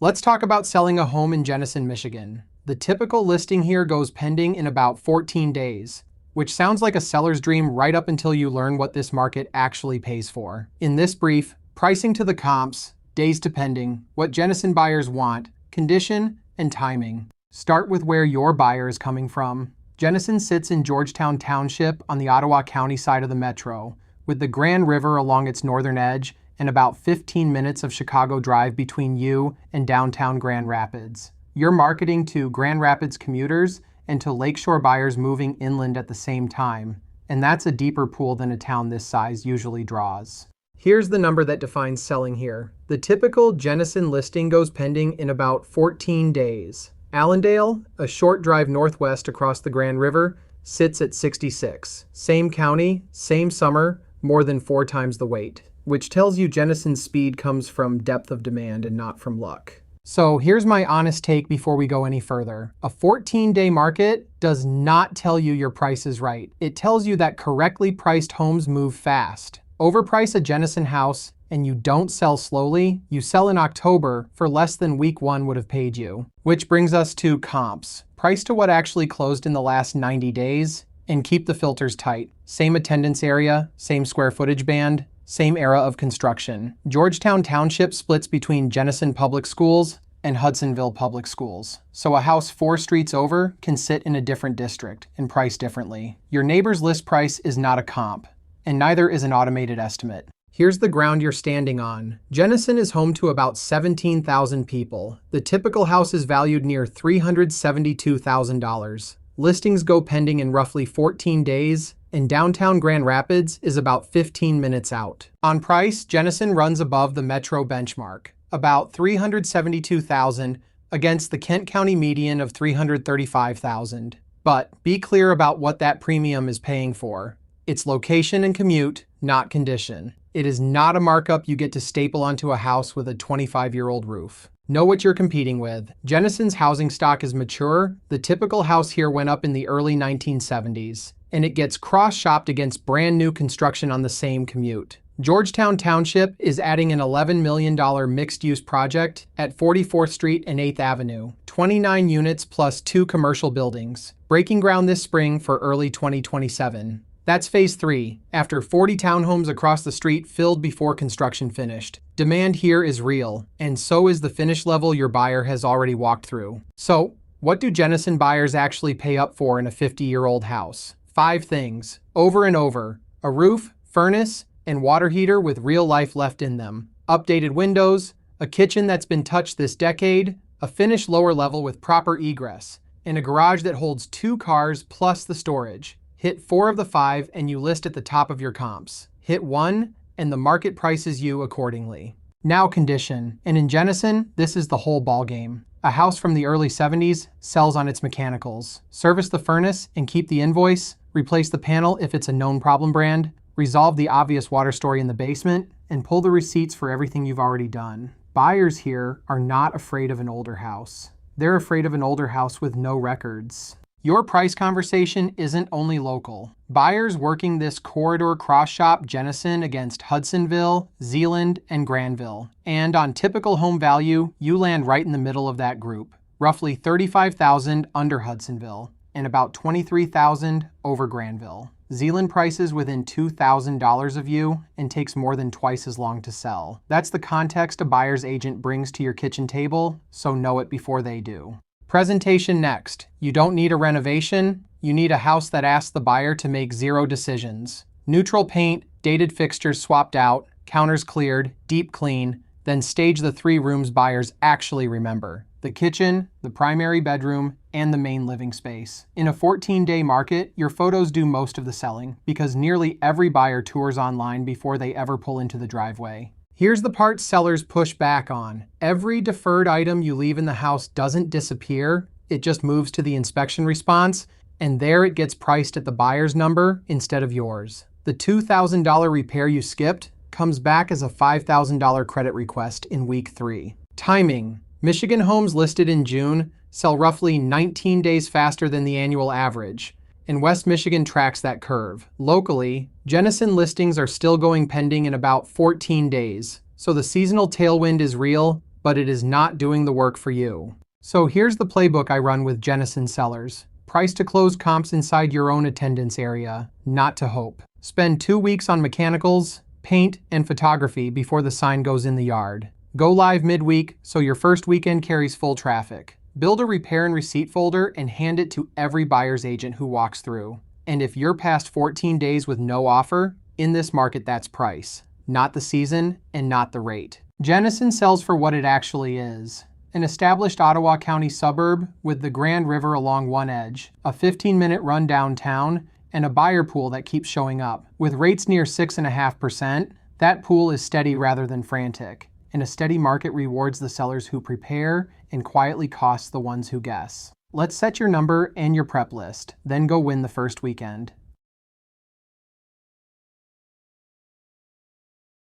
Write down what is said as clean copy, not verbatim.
Let's talk about selling a home in Jenison, Michigan. The typical listing here goes pending in about 14 days, which sounds like a seller's dream right up until you learn what this market actually pays for. In this brief, pricing to the comps, days to pending, what Jenison buyers want, condition, and timing. Start with where your buyer is coming from. Jenison sits in Georgetown Township on the Ottawa County side of the metro, with the Grand River along its northern edge and about 15 minutes of Chicago drive between you and downtown Grand Rapids. You're marketing to Grand Rapids commuters and to lakeshore buyers moving inland at the same time, and that's a deeper pool than a town this size usually draws. Here's the number that defines selling here. The typical Jenison listing goes pending in about 14 days. Allendale, a short drive northwest across the Grand River, sits at 66. Same county, same summer, more than 4 times the wait, which tells you Jenison's speed comes from depth of demand and not from luck. So here's my honest take before we go any further. A 14-day market does not tell you your price is right. It tells you that correctly priced homes move fast. Overprice a Jenison house and you don't sell slowly, you sell in October for less than week 1 would have paid you. Which brings us to comps. Price to what actually closed in the last 90 days and keep the filters tight. Same attendance area, same square footage band, same era of construction. Georgetown Township splits between Jenison Public Schools and Hudsonville Public Schools. So a house 4 streets over can sit in a different district and price differently. Your neighbor's list price is not a comp, and neither is an automated estimate. Here's the ground you're standing on. Jenison is home to about 17,000 people. The typical house is valued near $372,000. Listings go pending in roughly 14 days, and downtown Grand Rapids is about 15 minutes out. On price, Jenison runs above the metro benchmark, about $372,000 against the Kent County median of $335,000. But be clear about what that premium is paying for. It's location and commute, not condition. It is not a markup you get to staple onto a house with a 25-year-old roof. Know what you're competing with. Jenison's housing stock is mature. The typical house here went up in the early 1970s, and it gets cross-shopped against brand new construction on the same commute. Georgetown Township is adding an $11 million mixed-use project at 44th Street and 8th Avenue, 29 units plus 2 commercial buildings, breaking ground this spring for early 2027. That's phase 3, after 40 townhomes across the street filled before construction finished. Demand here is real, and so is the finish level your buyer has already walked through. So, what do Jenison buyers actually pay up for in a 50-year-old house? 5 things, over and over: a roof, furnace, and water heater with real life left in them, updated windows, a kitchen that's been touched this decade, a finished lower level with proper egress, and a garage that holds 2 cars plus the storage. Hit 4 of the 5 and you list at the top of your comps. Hit 1 and the market prices you accordingly. Now condition, and in Jenison, this is the whole ballgame. A house from the early 70s sells on its mechanicals. Service the furnace and keep the invoice, replace the panel if it's a known problem brand, resolve the obvious water story in the basement, and pull the receipts for everything you've already done. Buyers here are not afraid of an older house. They're afraid of an older house with no records. Your price conversation isn't only local. Buyers working this corridor cross-shop Jenison against Hudsonville, Zeeland, and Granville. And on typical home value, you land right in the middle of that group, roughly $35,000 under Hudsonville, and about $23,000 over Granville. Zeeland prices within $2,000 of you and takes more than twice as long to sell. That's the context a buyer's agent brings to your kitchen table, so know it before they do. Presentation next. You don't need a renovation. You need a house that asks the buyer to make 0 decisions. Neutral paint, dated fixtures swapped out, counters cleared, deep clean, then stage the 3 rooms buyers actually remember: the kitchen, the primary bedroom, and the main living space. In a 14-day market, your photos do most of the selling because nearly every buyer tours online before they ever pull into the driveway. Here's the part sellers push back on. Every deferred item you leave in the house doesn't disappear, it just moves to the inspection response, and there it gets priced at the buyer's number instead of yours. The $2,000 repair you skipped comes back as a $5,000 credit request in week 3. Timing. Michigan homes listed in June sell roughly 19 days faster than the annual average, and West Michigan tracks that curve. Locally, Jenison listings are still going pending in about 14 days, so the seasonal tailwind is real, but it is not doing the work for you. So here's the playbook I run with Jenison sellers. Price to close comps inside your own attendance area, not to hope. Spend 2 weeks on mechanicals, paint, and photography before the sign goes in the yard. Go live midweek so your first weekend carries full traffic. Build a repair and receipt folder and hand it to every buyer's agent who walks through. And if you're past 14 days with no offer, in this market that's price, not the season and not the rate. Jenison sells for what it actually is. An established Ottawa County suburb with the Grand River along one edge, a 15-minute run downtown, and a buyer pool that keeps showing up. With rates near 6.5%, that pool is steady rather than frantic. And a steady market rewards the sellers who prepare and quietly costs the ones who guess. Let's set your number and your prep list, then go win the first weekend.